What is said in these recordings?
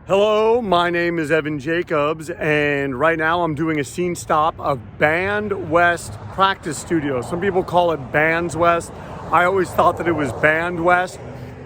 Hello, my name is Evan Jacobs, and right now I'm doing a scene stop of Bandwest Practice Studios. Some people call it Bandwest. I always thought that it was Bandwest,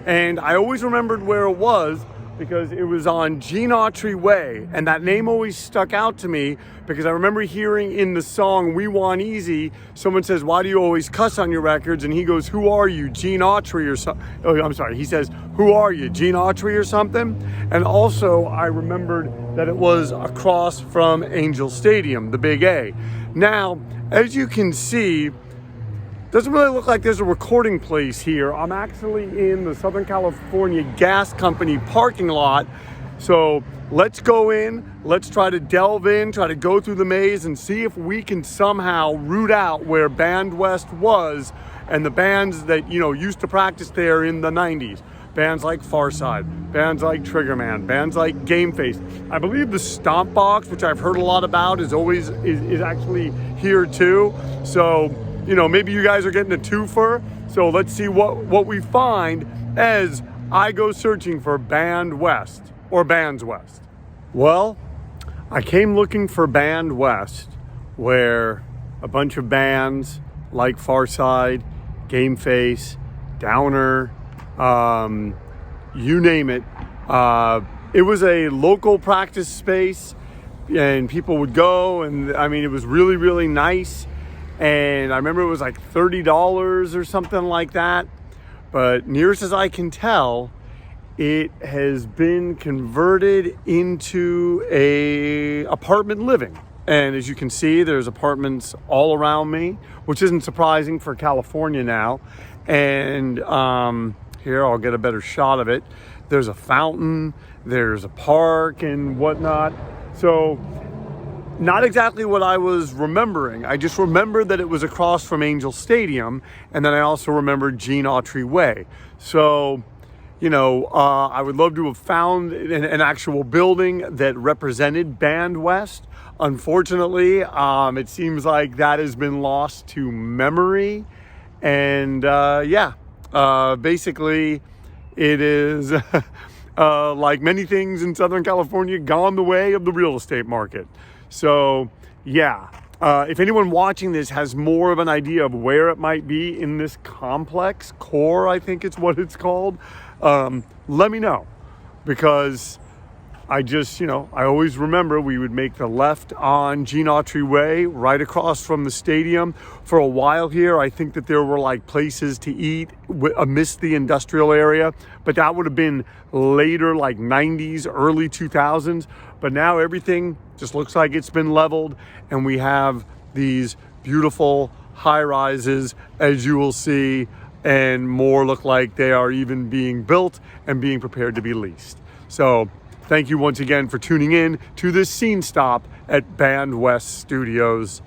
and I always remembered where it was because it was on Gene Autry Way, and that name always stuck out to me because I remember hearing in the song We Want Easy, someone says, "Why do you always cuss on your records?" And he goes, "Who are you, Gene Autry or something?" Oh, I'm sorry, he says, "Who are you, Gene Autry or something?" And also I remembered that it was across from Angel Stadium, the Big A. Now, as you can see, doesn't really look like there's a recording place here. I'm actually in the Southern California Gas Company parking lot. So let's go in, let's try to delve in, try to go through the maze and see if we can somehow root out where Bandwest was and the bands that, used to practice there in the 90s. Bands like Farside, bands like Triggerman, bands like Gameface. I believe the Stomp Box, which I've heard a lot about, is actually here too. So, maybe you guys are getting a twofer. So let's see what we find as I go searching for Bandwest or Bands West. Well, I came looking for Bandwest, where a bunch of bands like Farside, Gameface, Downer, you name it. It was a local practice space and people would go, and it was really, really nice. And I remember it was like $30 or something like that. But nearest as I can tell, it has been converted into a apartment living. And as you can see, there's apartments all around me, which isn't surprising for California now. And here, I'll get a better shot of it. There's a fountain, there's a park and whatnot. So not exactly what I was remembering. I just remembered that it was across from Angel Stadium, and then I also remembered Gene Autry Way. So, I would love to have found an actual building that represented Bandwest. Unfortunately, it seems like that has been lost to memory. And basically it is like many things in Southern California, gone the way of the real estate market. So if anyone watching this has more of an idea of where it might be in this complex, core, I think it's what it's called, let me know, because I just, I always remember we would make the left on Gene Autry Way, right across from the stadium. For a while here, I think that there were like places to eat amidst the industrial area, but that would have been later, like 90s, early 2000s. But now everything just looks like it's been leveled, and we have these beautiful high rises, as you will see, and more look like they are even being built and being prepared to be leased. So thank you once again for tuning in to this scene stop at Bandwest Studios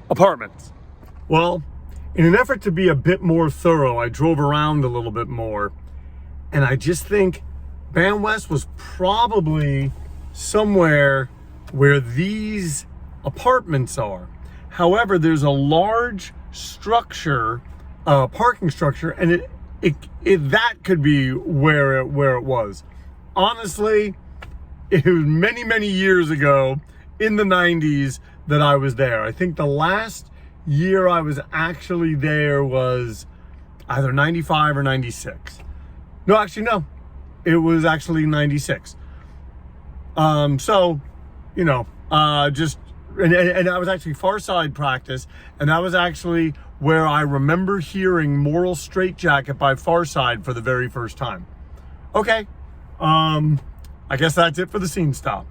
apartments. Well, in an effort to be a bit more thorough, I drove around a little bit more, and I just think Bandwest was probably somewhere where these apartments are. However, there's a large structure, parking structure, and that could be where it was. Honestly, it was many, many years ago in the 90s that I was there. I think the last year I was actually there was either 95 or 96. No, actually, no. It was actually 96. And I was actually Farside practice, and that was actually where I remember hearing Moral Straitjacket by Farside for the very first time. Okay. I guess that's it for the scene stop.